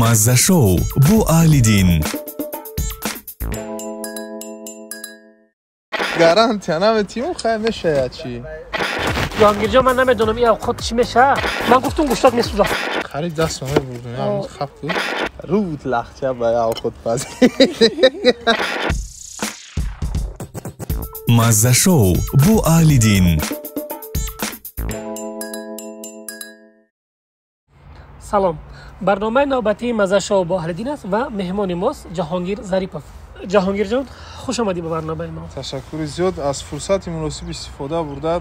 مزه شو بو آلیدین گارانتی نام تیمو خیلی میشه یا چی؟ جهانگیر جان من نمیدونم این اوقات چی میشه. من گفتم گوشتات میسوزه. خرید دست ما بردم یا خب بود رود لخته با یا خود پس مزه شو بو آلیدین. سلام. برنامه نوبتی مزه شو با آلیدین است و مهمان ماست جهانگیر ظریفов. جهانگیر جان خوش آمدی به برنامه ما. تشکر زیاد از فرصت مناسب استفاده برده.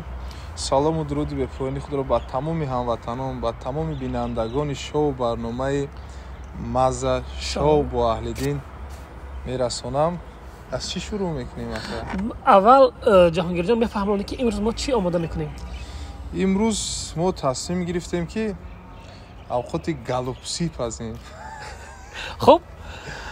سلام و درودی به پایان خود را با تمامی هموطنان با تمامی بینندگان شو برنامه مزه شو با آلیدین میرسونم. از چی شروع میکنیم اول جهانگیر جان بفهمونی که امروز ما چی آماده میکنیم؟ امروز ما تصمیم گرفتیم که اوقات گالوپسی پزیم. خب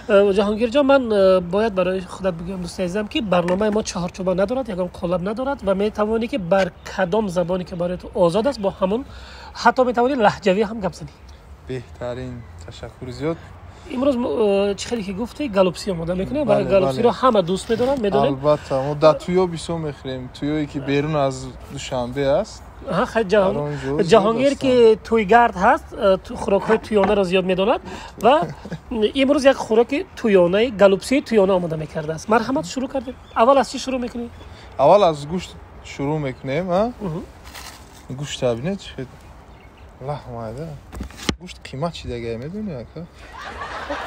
جهانگیر جان من باید برای خودت بگم دوست عزیزم که برنامه ما چهارچوبه ندارد، یگان قالب ندارد و میتوانی که بر کدام زبانی که برای تو آزاد است با همون حتی میتوانی لهجوی هم گپ زنی. بهترین. تشکر زیاد. امروز چه که گفتی گالوپسی آماده میکنیم و گالوپسی رو همه دوست میدونیم. البته ما در تویو بیسو میخوریم، تویی که بیرون از دوشنبه است. جهانگیر که تویگرد هست خوراک های تویانه را زیاد میداند و امروز یک خوراک تویانه گالوپسی تویانه آماده میکرده است. مرحمت شروع کردیم. اول از چی شروع میکنیم؟ اول از گوشت شروع میکنیم. گوشت ببینید چه لحمه گوشت قیمت چی دیگه میدونی اکا؟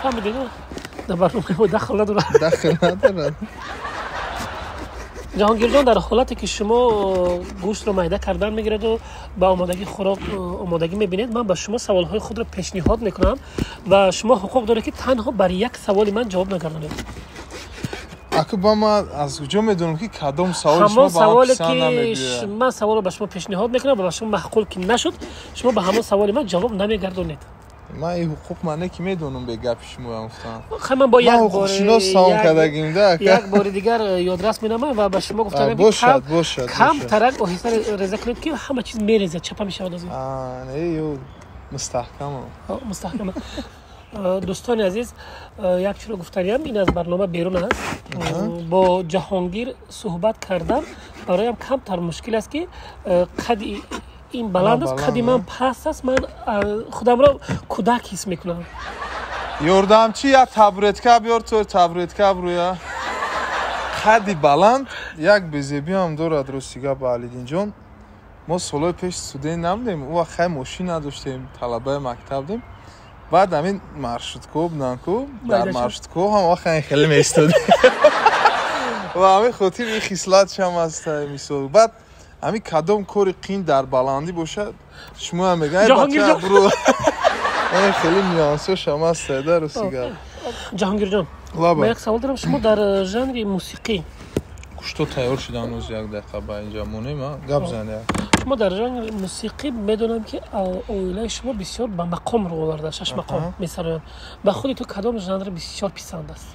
فهمیدین نه برنامه دخل نداره. دخل نداره. جهانگیر جان در حالتی که شما گوشت رو میده کردن میگیرید و به آمادگی خوراک آمادگی میبینید، من به شما سوالهای خود رو پیشنهاد میکنم و شما حقوق داره که تنها بر یک سوال من جواب نگردانید. اکو با ما از کجا میدونم که کدام سوال همون شما با سوالی پسند که نمیدید؟ من سوال رو به شما پیشنهاد میکنم و به شما معقول که نشد شما به همون سوال من جواب نمیگردونید. من این حقوق منه که میدونم به گپ شما گفتم. خب من با یک بار یک بار دیگر یادرس میدم و به شما گفتم که کم ترک و حساب رضا کنید که همه چیز میریزه چپا میشه از این. نه مستحکمه. مستحکمه. دوستان عزیز یک چیز رو گفتم این از برنامه بیرون است. با جهانگیر صحبت کردم برایم کم تر مشکل است که قد این بلند است، قدی من پست است. من خودم را کودک حس میکنم. یوردم چی یا تبرتکه بیار تو تبرتکه برویا قدی بلند یک بزیبی هم دارد. رستیگه با آلیدین جان ما سالای پیش سودین نمیدیم او خیلی ماشین نداشتیم، طلبه مکتب دیم. بعد همین مرشدکو بنانکو در مرشدکو هم خیلی میستود و همین خاطر این خصلت هم است میسود. بعد همین کدام کاری قین در بلندی باشد شما هم میگن بچه برو خیلی نیانسوش هم است در رسیگر. جهانگیر جان من یک سوال دارم. شما در ژانر موسیقی گوشتو تیار شده هنوز یک دقیقه با اینجا مونیم گپ زنه. شما در ژانر موسیقی میدونم که اویلای شما بسیار به مقام رو آورده، 6 مقام میسرن. به خودی تو کدام ژانر بسیار پسند است؟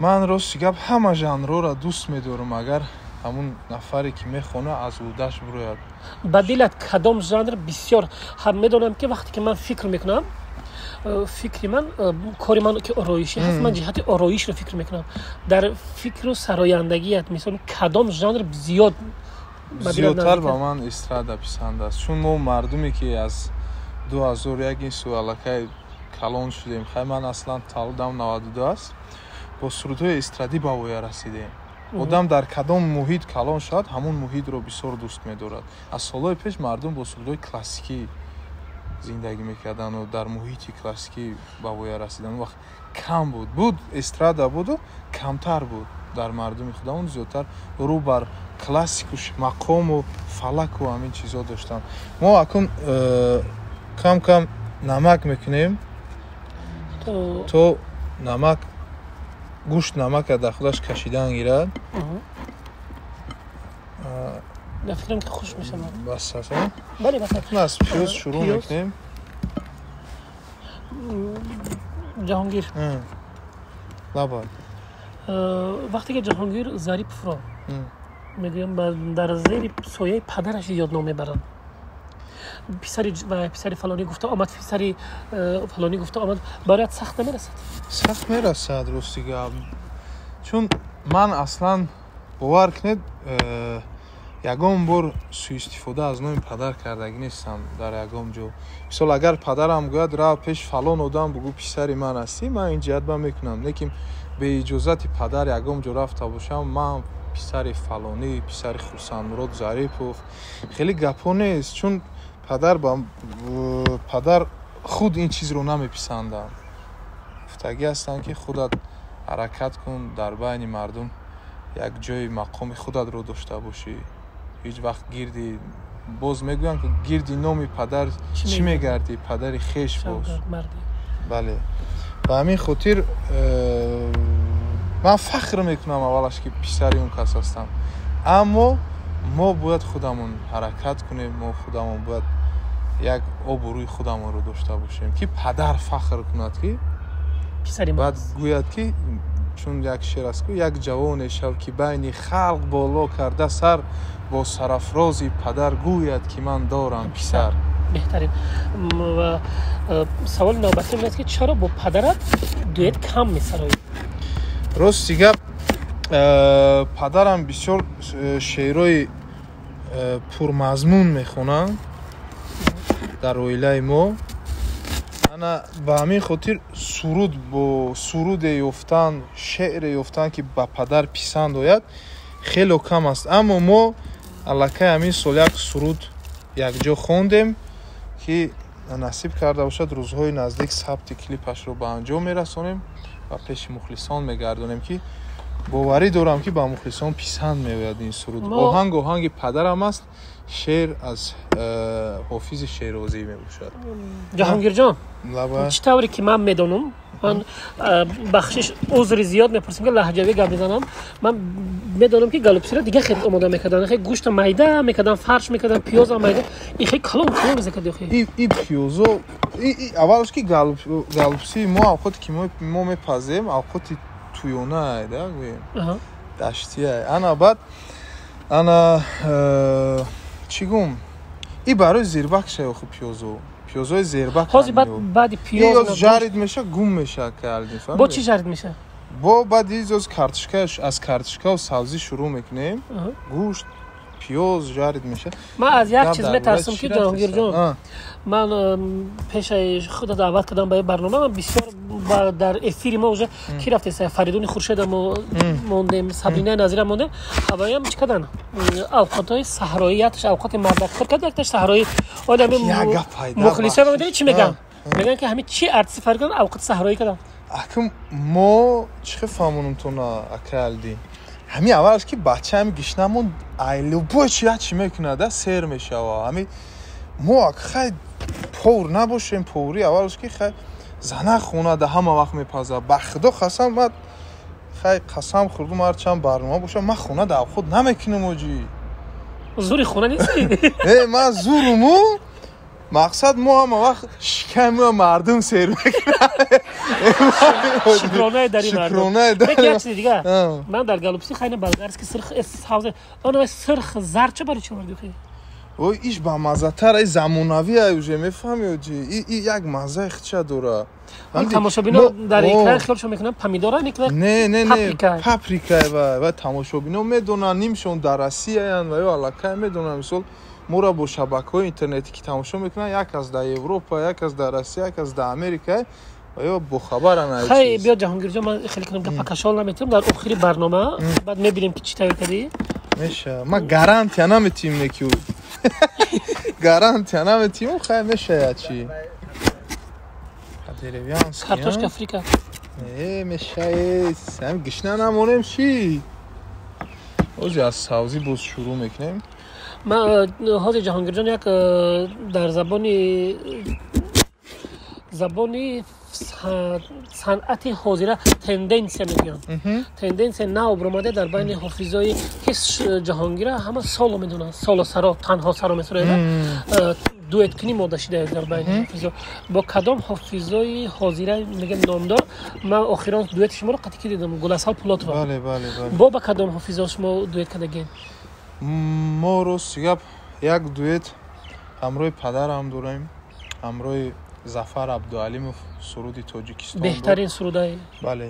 من راست گپ همه ژانر را دوست میدارم اگر همون نفری که میخونه از اودش بروید. به دلت کدام ژانر بسیار هم میدونم که وقتی که من فکر میکنم فکری من کاری من که آرایشی هست، من جهت آرایش رو فکر میکنم. در فکر و سرایندگیت مثلا کدام ژانر زیادتر با من استرادا پسند است، چون ما مردمی که از 2001 این سوالکای کلان شدیم. خیلی من اصلا تولدم 92 است با سرودهای استرادی با اویا رسیدیم. آدم در کدام محیط کلان شد همون محیط رو بسیار دوست می‌دارد. از سالهای پیش مردم با سرودهای کلاسیکی زندگی میکردن و در محیط کلاسیکی با اویا رسیدن. وقت کم بود استرادا بود و کمتر بود در مردم خودمون، زیادتر رو بر کلاسیک و مقام و فلک و همین چیزا داشتن. ما اکنون کم کم نمک میکنیم تو نمک گوشت نمک در خودش کشیدن گیرد. فکرم که خوش میشه. بس هست بله بس از پیوز شروع میکنیم. جهانگیر لباد وقتی که جهانگیر ظریفov را میگم در زیر سایه پدرش یاد نمیبرن پسری فلانی گفته آمد پسری فلانی گفته آمد برایت سخت نمیرسد؟ سخت میرسد راستی گپ چون من اصلا باور کنید یگام بار سوء استفاده از نام پدر کردگی نیستم در یگام جو مثال اگر پدرم گوید راه پیش فلان آدم بگو پسری من هستی من این جهت میکنم لیکن به اجازت پدر یگام جو رفته باشم من پسر فلانی پسر خرسند مراد ظریفوف خیلی گپا نیست چون پدر خود این چیز رو نمیپسندن گفتگی هستن که خودت حرکت کن در بین مردم یک جای مقام خودت رو داشته باشی هیچ وقت گیردی باز میگوین که گیردی نامی پدر چی میگردی پدر خیش باش بله و همین خاطر من فخر میکنم اولش که پسری اون کس هستم اما ما باید خودمون حرکت کنیم ما خودمون باید یک آبروی خودمون رو داشته باشیم که پدر فخر کند که پسری بعد گوید که چون یک شعر است که یک جوان شب که بین خلق بالا کرده سر با سرافرازی پدر گوید که من دارم پسر بهترین و سوال نوبتی این است که چرا با پدرت دویت کم میسرایی؟ راست گپ پدرم بسیار شعرهای پرمضمون میخونن در اویله ما انا به همین خاطر سرود یافتن شعر یافتن که به پدر پسند آید خیلی کم است اما ما الکی همین سال یک سرود یک جا خوندیم که نصیب کرده باشد روزهای نزدیک ثبت کلیپش رو به انجام میرسونیم و پیش مخلصان میگردونیم که باوری دارم که به مخلصان پسند میآید این سرود آهنگ پدرم است شعر از حافظ شیرازی میباشد جهانگیر جان چطوری که من میدونم من بخشش عذر زیاد میپرسیم که لهجوی گپ میزنم من میدونم که گالوپسی را دیگه خیلی آماده میکردن خیلی گوشت میده میکردن فرش میکردن پیاز هم میده این خیلی کلون میزکد این پیازو اولش که گالوپسی ما اوقات که ما میپزیم اوقات تویونه ایده دشتیه انا بعد انا چی گم این برای زیربک شای خب پیازای زیربک هازی بعد پیاز جارید میشه گم میشه کردی فهمیدی با چی جارید میشه با بعد از کارتشکا و سبزی شروع میکنیم گوشت پیاز جارید میشه من از یک چیز میترسم که جهانگیر جان من پیش خود دعوت کردم به برنامه من بسیار در افیر ما اوجه کی رفته فریدون خورشید ما موندیم صبرینه نظیر مونده هوایی هم چیکدن اوقاتای صحراییاتش اوقات مردکتر کرد یک تاش صحرایی آدم مخلصه میدونی چی میگن میگن که همین چی ارتسی فرقن اوقات صحرایی کردن اکم ما چه فهمونم تو نا اکلدی همین اولش که بچه همین گشنمون ایلو با چی میکنه ده سر میشه و همین ما خیلی پور نباشیم پوری اولش که خیلی زنه خونه ده همه وقت میپازه بخدا قسم بعد خیلی قسم خوردم هرچند برنامه باشه من خونه ده خود نمیکنم آجی زوری خونه نیستی؟ من زورمو مقصد ما همه وقت شکم مردم سیر میکنه شکرانه داری مردم بکی یک چیز دیگه من در گالوپسی خیلی بلغرس که سرخ حوزه آنها سرخ زرد چه برای چه وردی خیلی؟ اوه ایش با مزه تر ای زمانوی ایوژه میفهمی اوجی ای یک مزه چه دوره این تماشابینا در ایکران خیالشون میکنن پمیداره نیکنه نه پاپریکا و تماشابینا میدونن نیمشون درسی هستن و یا علاقه میدونن مثلا مورا با شبکه‌های اینترنتی که تماشا میکنن یک از در اروپا یک از در روسیه یک از در امریکا و یا با خبرن خیلی بیا جهانگیر جان من خیلی کنم گپ کشال نمیتونم در آخری برنامه بعد میبینیم که چی تایید کردی میشه ما گارانتی نمیتیم نکیو گارانتی نمیتیم خیلی میشه چی کارتوشک افریقا میشه هم گشنه نمونیم چی اوجه از سبزی باز شروع میکنیم ما حاضر جهانگیر جان یک در زبانی صنعت حاضره تندنسی میگن تندنسی نو برآمده در بین حافظای که جهانگیر همه سالو میدونن سالو سرا تنها سرا میسره دویت کنی ماده شده در بین حافظا با کدام حافظای حاضره میگن نامدار من اخیرا دویت شما رو قطعی دیدم گلسال پولاتوف بله با کدام حافظا شما دویت کردین ما رو یک دویت ҳамроҳи падарам дорем, ҳамроҳи Зафар Абдуалимов суруди Тоҷикистон. беҳтарин сурудаи. бале,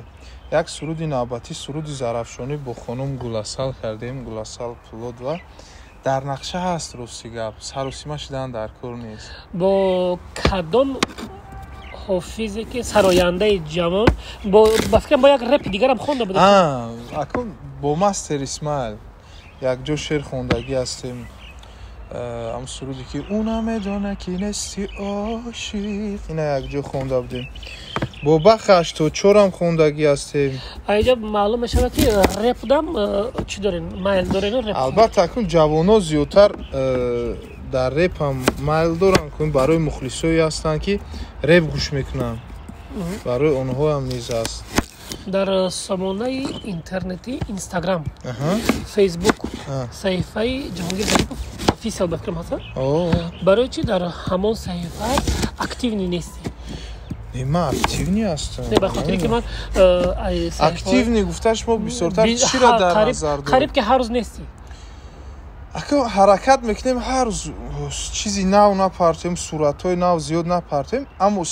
як суруди навбатӣ, суруди зарафшонӣ бо хонум Гуласал кардем, Гуласал Пулодова. дар нақша ҳаст рости гап, сару сима шидан дар кор нест. бо кадом ҳофизе ки сарояндаи ҷавон ба фикрам бо як репи дигарам хонда буд. Акун бо Мастер Исмаил якҷо шеър хондагӣ ҳастем. ам суруди ки уна медона ки нести ошиқ, ина якҷо хонда будем. бо Бахш то чорам хондагӣ ҳастем. айҷа маълум мешавад ки репдам чӣ дорен, майл дорен реп. албатта акун ҷавоно зиёдтар дар репам майл доранд, барои мухлисое ҳастанд ки реп гӯш мекунанд. барои онҳоам низ аст. дар сомонаи интернети Инстаграм, Фейсбук саҳифаи Ҷаҳонгир Зарипов офисиал ба фикрам ҳаст. барои чӣ дар ҳамон саҳифа активни нестӣ? ман активни ҳастам. ба хотире ки ман активни гуфта шумо бисёртар чиро дар назар доред? қариб ки ҳар рӯз нестӣ. ака ҳаракат мекунем, ҳар рӯз чизи нав напартем, суратҳои нав зиёд напартем, аммо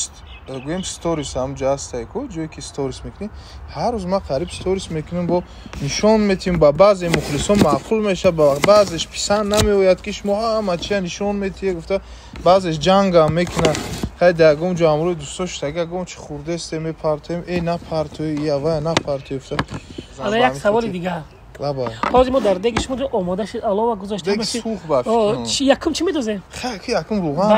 гӯем сторис ҳам ҷастайку ҷое ки сторис мекунем, ҳар рӯз ман қариб сторис мекунем, бо нишон метиҳем. ба баъзе мухлисон маъқул мешавад, ба баъзеш писанд намеояд ки шумо ҳама чия нишон метиҳед гуфта, баъзеш ҷангам мекунад. ҳайда ягон ҷо амрӯи дӯсто шудаги ягон чи хурдесте мепартем, напартои авая напартои гуфта. ана як саволи дигар. ҳозир мо дар деги шумо омода шид, алова гузоштем. деги сух ба фикр. якум чӣ медозем? якум руған.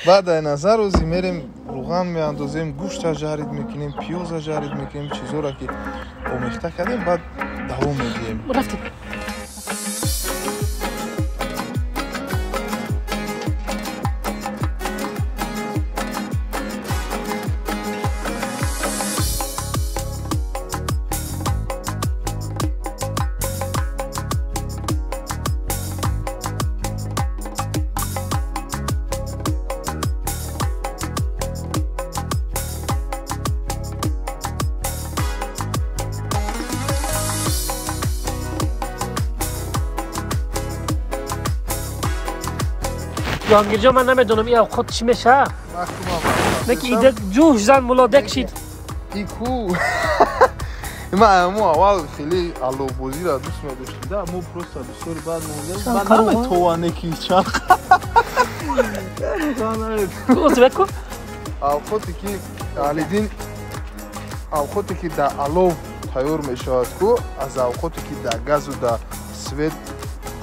баъдай назар ози мерем руған меандозем, гӯшта жарид мекунем, пиёза жарид мекунем, чизоро ки омехта кардем, баъд давом медиҳем. рафтем. ҷаҳонгирҷон, ман намедонам ин авқот чӣ мешавад. неки ида ҷӯш зан мулодек шид. ику ман аммо аввал хеле аллобозиро дӯст медоштам, аммо просто бисёри баъд монда наметоване ки чанд авқоте ки алидин, авқоте ки дар алов тайёр мешавад ку, аз авқоте ки дар газу дар свет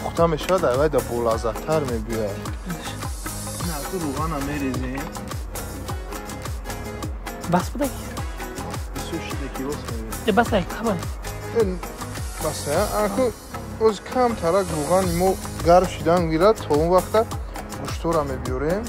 пухта мешавад, авай дар болаззаттар мебиёяд. руғана мерезем. бас буда ки бисёр шида ки рост мерезем. бас ай камай. бас аку оз кам тарак руған имо гарм шидан гирад, то он вақта гӯштора мебиёрем.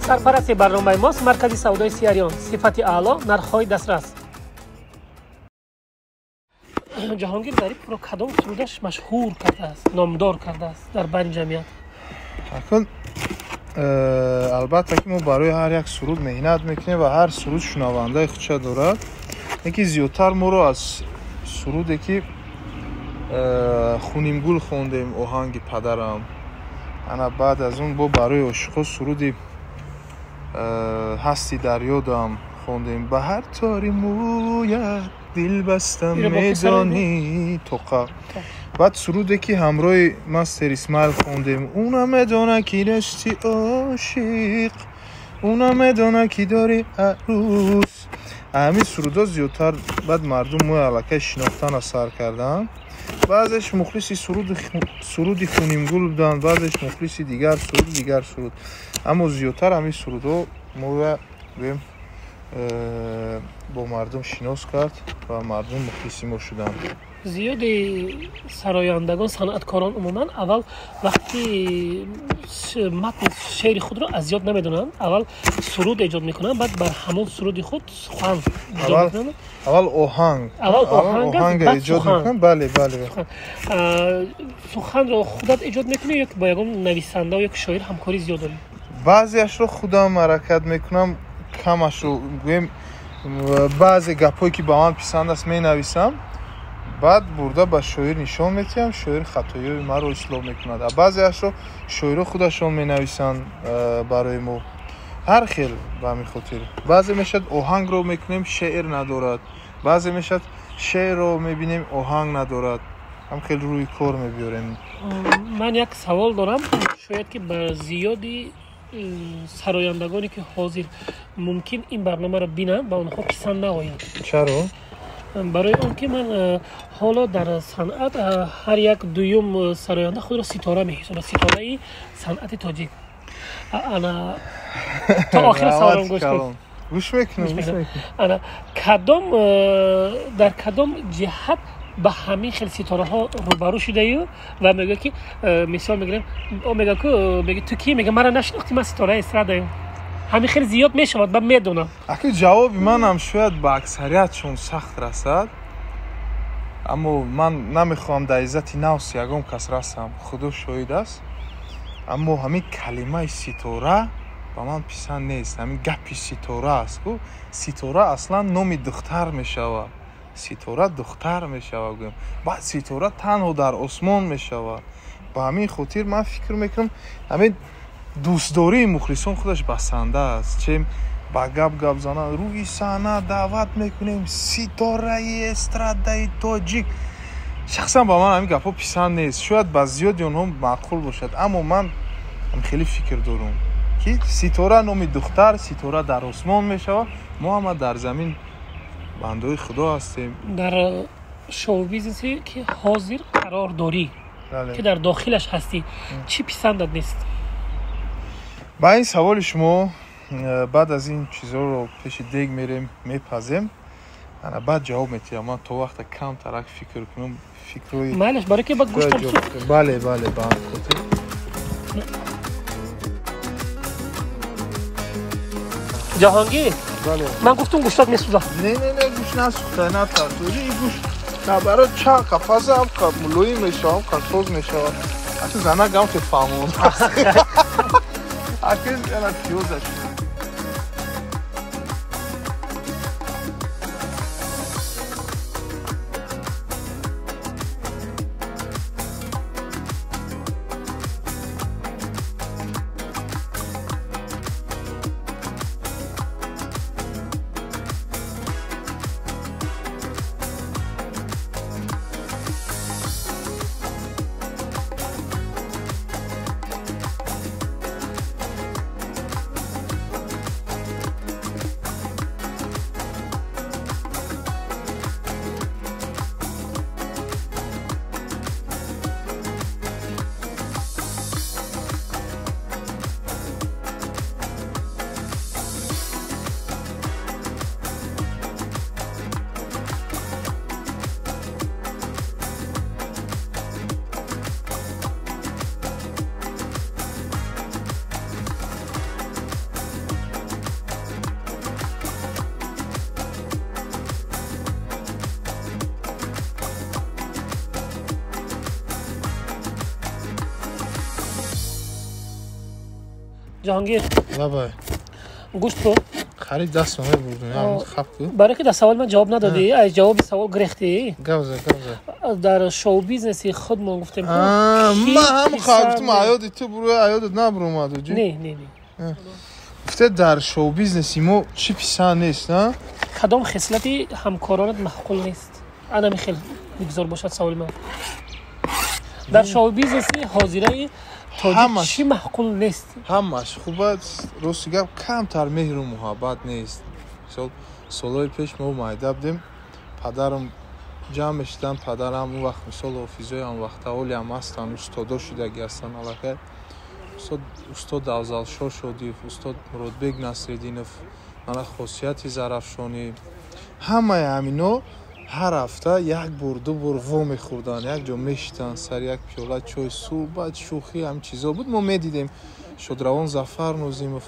сарпарасти барномаи мост маркази савдои Сиарион, сифати аъло, нархҳои дастрас. ҷаҳонгир Зариповро кадом сурудаш машҳур кардааст, номдор кардааст дар байни ҷамъият? акун албатта ки мо барои ҳар як суруд меҳнат мекунем ва ҳар суруд шунавандаи худша дорад. яке зиёдтар моро аз суруде ки хунимгул хондем, оҳанги падарам, ана баъд аз он бо барои ошиқо суруди ҳасти дарё дам хондем. ба ҳар тори мӯят дил бастам медони тоқа. баъд суруде ки ҳамроҳи Мастер Исмаил хондем, уна медона ки нести ошиқ, уна медона ки дори арӯс. ҳамин сурудо зиёдтар баъд мардум мои аллакай шинохтан сар карданд. баъзеш мухлиси суруди хунимгул буданд, баъзеш мухлиси дигар суруд. аммо зиёдтар ҳамин сурудҳо моро гӯем бо мардум шинос кард ва мардум мухлиси мо шуданд. зиёди сарояндагон санъаткорон умуман аввал вақти матни шеъри худро аз ёд намедонанд, аввал суруд эҷод мекунанд, баъд бар ҳамон суруди худ сухан эҷод мекунанд. аввал оҳанга эҷод мекунанд. бале суханро худат эҷод мекунӣ ё ки бо ягон нависанда ё ки шоир ҳамкорӣ зиёд дорӣ? баъзеашро худам ҳаракат мекунам, камашро гӯем баъзе гапҳое ки ба ман писанд аст менависам, баъд бурда ба шоир нишон медиҳам, шоир хатоиёи маро ислоҳ мекунад. баъзеашро шоиро худашон менависанд барои мо, ҳар хел ба ҳамин хотир. баъзе мешавад оҳангро мекунем, шеър надорад, баъзе мешавад шеърро мебинем, оҳанг надорад, ҳам хел рӯи кор мебиёрем. ман як савол дорам, шояд ки ба зиёди сарояндагоне ки ҳозир мумкин ин барномаро бинанд, ба онҳо писанд наояд. чаро? барои он ки ман ҳоло дар санъат ҳар як дуюм сароянда худро ситора меҳисобад, ситораи санъати тоҷик. то охир саволам гӯш мекунам. ана дар кадом ҷиҳат ба ҳамин хел ситораҳо рӯбарӯ шудаю ва мегӯяд ки мисол мегирем, он мегӯяд ки мега ту ки, мега мара нашинохтӣ, ман ситораи эстрадаям. ҳамин хел зиёд мешавад, ба медонам. аки ҷавоби манам шояд ба аксариятшон сахт расад, аммо ман намехоҳам дар иззати навс ягон кас расам, худо шоҳид аст. аммо ҳамин калимаи ситора ба ман писанд нест. ҳамин гапи ситора аст. ситора аслан номи духтар мешавад. ситора духтар мешавад, гӯем баъд ситора танҳо дар осмон мешавад. ба ҳамин хотир ман фикр мекунам ҳамин дӯстдории мухлисон худаш басанда аст. чем ба гап занад, рӯи саҳна даъват мекунем ситораи эстрадаи тоҷик. шахсан ба ман ҳамин гапҳо писанд нест. шояд ба зиёди онҳо маъқул бошад, аммо ман хеле фикр дорам ки ситора номи духтар, ситора дар осмон мешавад. мо ҳама дар замин бандаҳои худо ҳастем. дар шоу-бизнесе ки ҳозир қарор дорӣ, ки дар дохилаш ҳастӣ, чӣ писандат нест? ба ин саволи шумо баъд аз ин чизҳоро пеши дег мерем, мепазем, баъд ҷавоб метиҳам. ман то вақта камтарак фикр кунам, фикрҳои майлаш барои ки баъд гӯштам бале ба хотир. ҷаҳонгир, ман гуфтам гӯштат месӯзад. не гӯш насӯхта, натарсоди ин гӯш набаро чақа пазам ка мулоим мешавам, ка соз мешавад. аки занагам те фаҳмон аки яна пиёзаш ҷаҳонгир, лабай гӯшт бо харид даст ма мебурдум хаб ку. барои ки дар саволи ман ҷавоб надодӣ, аз ҷавоби савол гирехтӣ. гавза дар шоу-бизнеси худмон гуфтем ман ҳам гуфтам аёди ту бурӯи аёдат набуромаду ҷи. не гуфте дар шоу-бизнеси мо чӣ писанд нест, на кадом хислати ҳамкоронат маъқул нест? ана михел бигзор бошад саволи ман. дар шоу-бизнеси ҳозираи тоҷик чӣ маъқул нест? ҳамаш хубат. рости гап камтар меҳру муҳаббат нест. мисол солҳои пеш мо майда будем, падарам ҷамъ мешиданд, падарам он вақт мисол ҳофизои он вақтаҳоли ҳам ҳастанд, устодо шудаги ҳастанд аллакай. устод Авзалшор Шодиев, устод Муродбек Насреддинов, ана хосияти зарафшонӣ ҳамаи ҳамино ҳар ҳафта як бор ду бор во мехӯрдан, як ҷо мешитан сар як пиёла чой, суҳбат, шӯхӣ, ҳам чизо буд. Мо медидем Шодравон Зафар Нозимов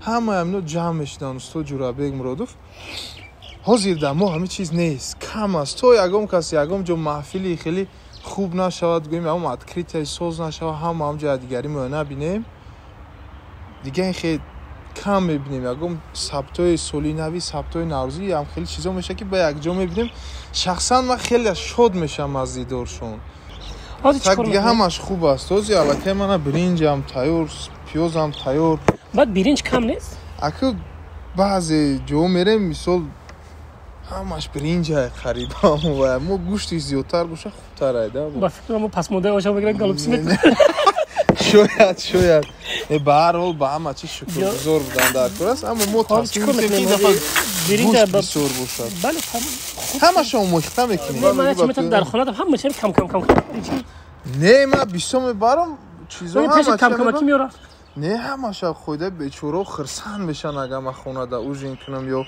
ҳамаи ҳамино ҷамъ мешидан. Устод Ҷурабек Муродов ҳозир дар мо ҳамин чиз нест, кам аст. То ягон кас ягон ҷо маҳфили хеле хуб нашавад, гӯем ягон откритияи соз нашавад, ҳама ҳамҷо якдигари муайна бинем, дигар ин хеле кам мебинем. Ягон сабтҳои соли нави, сабтҳои наврӯзӣ ям хеле чизо мешавад ки ба якҷо мебинем. Шахсан ман хеле шод мешавам аз дидоршон. Так дига ҳамаш хуб аст. ҳозир аллакай мана биринҷам тайёр, пиёзам тайёр. баъд биринҷ кам нест? Аку баъзе ҷо мерем, мисол ҳамаш биринҷа қарибам ва мо гӯшти зиёдтар боша хубтар айда. ба фикрам мо пасмонда боша бигирам галопси мекунем. шояд ба ҳар ҳол ба ҳама чиз шукргузор будан дар кор аст, аммо мо тасмим гирифтем ки ин дафъа гӯшт бисёр бошад. бале ҳамашро омӯхта мекунем. ман чӣ метавонам дар хона ҳама чиз кам не ман бисёр мебарам чизо ҳама камаки меёрам. не ҳамаша хӯда бечораҳо хирсанд мешан агар ман хонада ужин кунам ё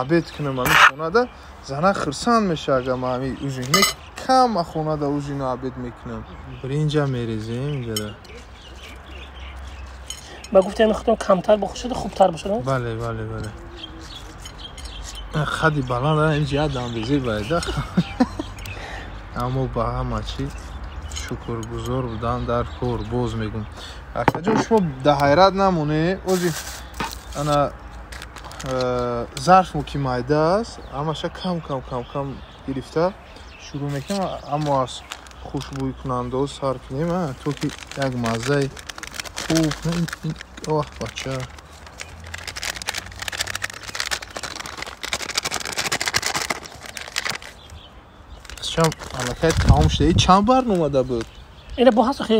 абед кунам ҳамин хонада зана хирсанд меша агар ман ҳамин ужин кам ман хонада ужину абед мекунам. биринҷа мерезем инҷара. ба гуфтам мехотам камтар бошад хубтар бошад. бале хади баланд инҷа дамбезӣ байда. аммо ба ҳама чиз шукргузор будан дар кор. боз мегум акаҷон шумо да ҳайрат намонед, озир ана зарфмо ки майда аст, ҳамаша кам гирифта шурӯъ мекунам, аммо аз хушбӯйкунандаҳо сар кунем, то ки як маззаи хуб. оҳ бача чам аллакай тамом шуда. чанд барномада буд? ина бо ҳаст хе.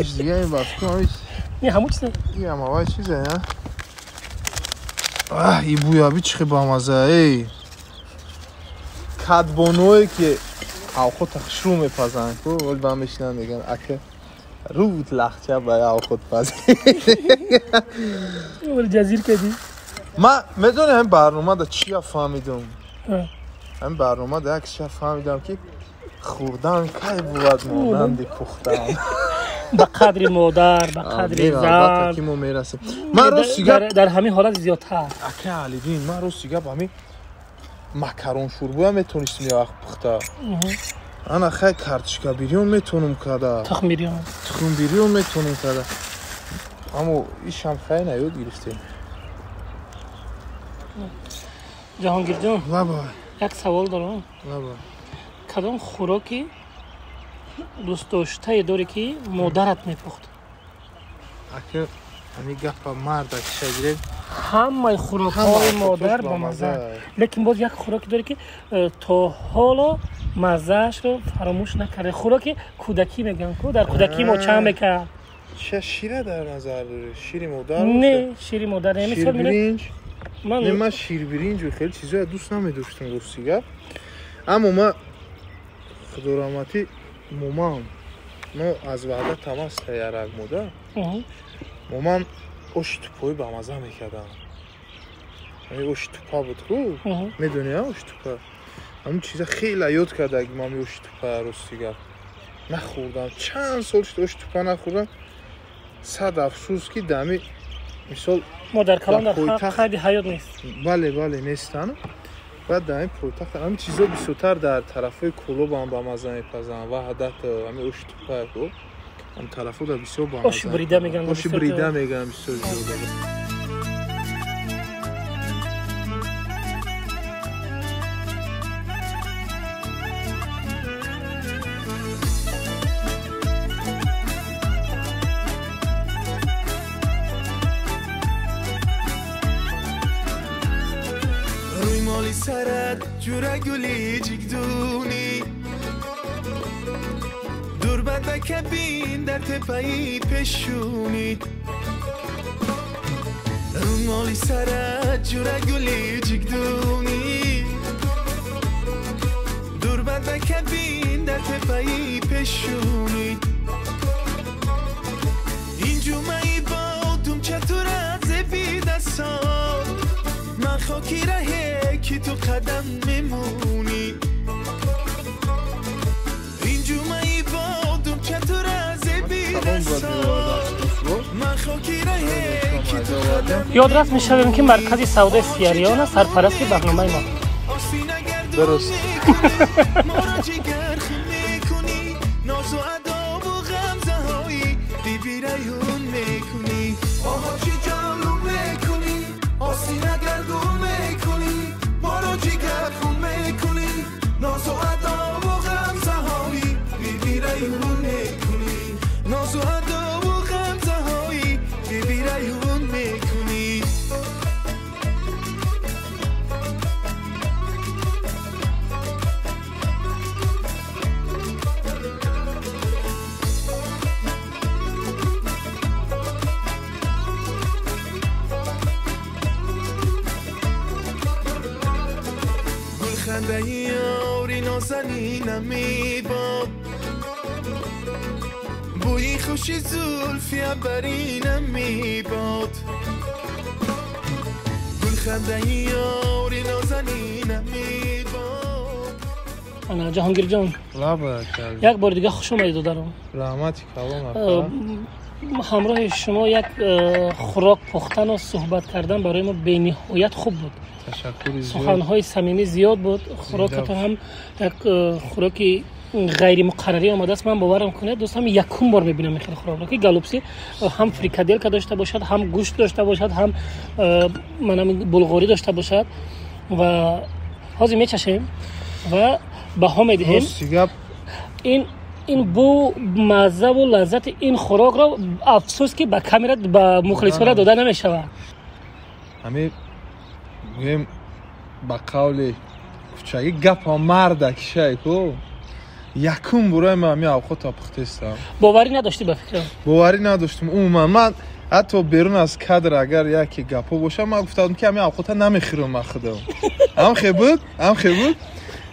иш дига ин бафкам не ҳамон чиз. ин ҳамавай чизе на. ин бӯяби чӣ хел бамазза. кадбоное ки авхота хушрӯъ мепазанд, вол ба мешинанд меган ака руд лахча ба авхот паз. вол ҷазир кади. ман медони ҳамин барномада чия фаҳмидам. ҳамин барномада як чия фаҳмидам ки хӯрдан кай буд монанди пухтан. ба қадри модар, ба қадри зан. ки мо мерасем. ман рости гап дар ҳамин ҳолат зиёдтар. ака Алидин, ман рости гап ҳамин макарон шӯрбоя метонистим як вақт пухта. ана хай картишка бирён метонам када. тухм бирён метонам када. аммо ишам хай наёд гирифтем. ҷаҳонгирҷон, лабай як савол дорам. лабай кадом хӯроки дӯстдоштае дорӣ ки модарат мепухт? ака ҳамин гапа марда киша гирем. ҳамаи хӯрокҳои модар ба мазза, лекин боз як хӯроке дорӣ ки то ҳоло маззаашро фаромӯш накарда. хӯроки кӯдакӣ мегӯям, ку дар кӯдакӣ мо чам мекард. чия шира дар назар дорӣ? шири модар? не шири модар не. мисол ширбиринҷ? не ман ширбиринҷу хеле чизоя дӯст намедоштам рости гап. аммо ман худораматӣ момам мо аз ваъда тамас таярак мода момам оши тупоӣ ба мазза мекардам. оши тупа буд ку медони оши тупа ҳамин чиза хеле ёд кардаг. ман оши тупа рости гап нахӯрдам, чанд сол шуд оши тупа нахӯрдам. сад афсӯс ки дами мисол мо дар калон дар қайди ҳаёт нест. бале нестан. баъд дар ин пойтахт ҳамин чизо бисёртар дар тарафҳои колобам ба мазза мепазанд. ваҳдат ҳамин оши тупа ҳам тарафҳо дар бисёр ба мазза. оши брида мегӯям. оши брида мегӯям бисёр зиёд. سرت جوره گلی جگدونی دور بده که بین در تپایی پشونی مالی سرت جوره گلی جگدونی دور بده که بین در تپایی پشونی این جمعی با دوم چطور از بی دستان خاکی رهه که تو قدم میمونی این جمعی بادم چطور از من خاکی رهه که تو قدم یاد رفت میشویم که مرکز سودای سیریان سرپرست برنامه ما درست ما را جگر خون میکنی ناز و ادا و غمزه هایی بیرون میکنی آها چی جلو میکنی آسینه گردون میکنی ما را جگر خون میکنی ناز و ادا و غمزه هایی بیرون میکنی ناز و ادا و غمزه هایی بیرون میکنی خنده یاری نازنینم میباد بوی خوشی زلفی عبرینم میباد گل خنده یاری نازنینم میباد انا جهانگیر جان یک بار دیگه خوش اومدید دارم رحمتی کلام همراه شما یک خوراک پختن و صحبت کردن برای ما بی‌نهایت خوب بود تشکر سخن‌های صمیمی زیاد بود خوراکتون هم یک خوراکی غیر مقرری آمده است من باورم کنه دوستان یکم بار میبینم این خیلی خوراک که گالوپسی هم فریکادل که داشته باشد هم گوشت داشته باشد هم منم بلغاری داشته باشد و حاضر میچشیم و بها میدهیم این بو مزه و لذت این خوراک را افسوس که با کامera با مخلصان داده نمیشود همین میگم با قول کوچکی گپ مرد کیه کو یکم برای من می اوقات پختستم باوری نداشتی به فکرم باوری نداشتم عموما من حتی بیرون از کادر اگر یکی گپو باشه من گفتم که می اوقات نمیخورم خودم هم خیبود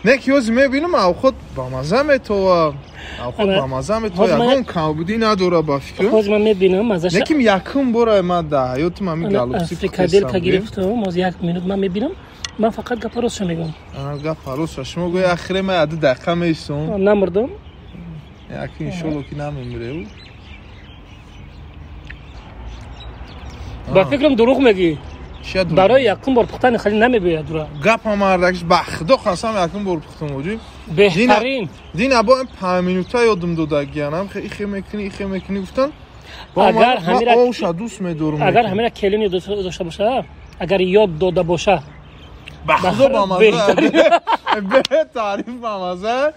نه کیوز میبینم اوقات با مزه تو اوقات با مزه تو یکم کابودی نداره با فکرم خود من میبینم مزه نکیم یکم برای من ده حیات من گالوپسی فریکادل که گرفتم از یک منوت من میبینم من فقط گپ روش میگم گپ روش شما گوی اخیر من عده دقیقه میشون نمردم یکی انشالله که نمیمیره با فکرم دروغ میگی برای یکم بار پختن خیلی نمیباید دورا گپ مردکش بخدا خواستم یکم بار پختم وجود بهترین دین با این 5 مینوتا یادم داده گیانم خیلی میکنی گفتن اگر همین دوست میدارم اگر همین کلینی داشته باشه اگر یاد داده باشه بخدا با مزه به تعریف با مزه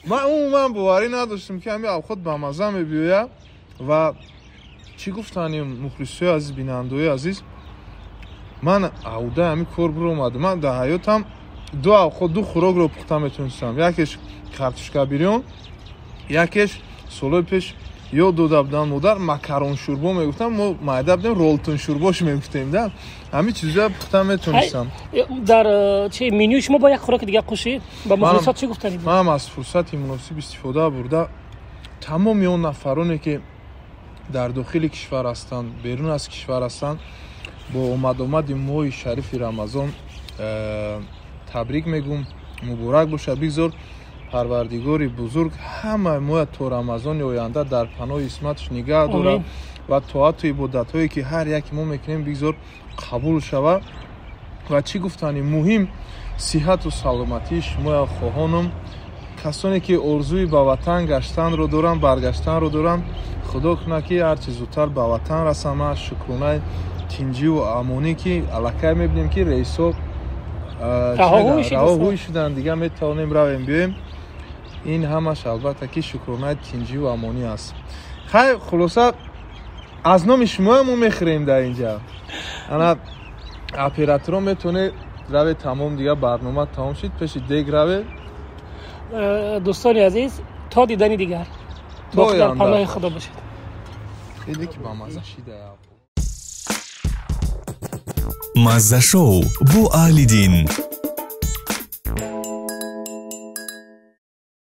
من عموما باوری نداشتم که همین خود با مزه میبیوید و چی گفتنیم مخلصای عزیز بینندوی عزیز من عوده همین کار برو اومده من در حیاتم دو خوراک رو پختم میتونستم یکیش کارتوشکا بیریون یکیش سالای پیش یا دو دبدن مادر مکرون شوربا میگفتم ما معده بدیم رولتون شورباش میگفتیم ده همین چیزا پختم میتونستم در چه منیو شما با یک خوراک دیگه قوشید با مخلصات چی گفتید من از فرصت مناسب استفاده برده تمام اون نفرانی که در داخل کشور هستند بیرون از کشور هستند با اومد ماه شریف رمضان تبریک میگم مبارک باشه بگذار پروردگار بزرگ همه ماه تو رمضان آینده در پناه اسمتش نگه داره و طاعت و عبادت هایی که هر یک ما میکنیم بگذار قبول شود و چی گفتنی مهم صحت و سلامتی شما خواهانم کسانی که آرزوی به وطن گشتن رو دارن برگشتن رو دارن خدا کنه که هر چیز زودتر به وطن رسم شکرانه تینجی و امانی که الکه میبینیم که رئیسا رهاهوی شدن دیگه میتونیم رویم بیایم این همش البته که شکرانه تینجی و امانی است خیلی خلاصه از نام شما ما میخوریم در اینجا انا اپراتور میتونه روی تمام دیگه برنامه تمام شد پیش دیگ روی دوستان عزیز تا دیدنی دیگر باقی در پناه خدا باشید خیلی که با مزه شیده مزه شو بو آلیدین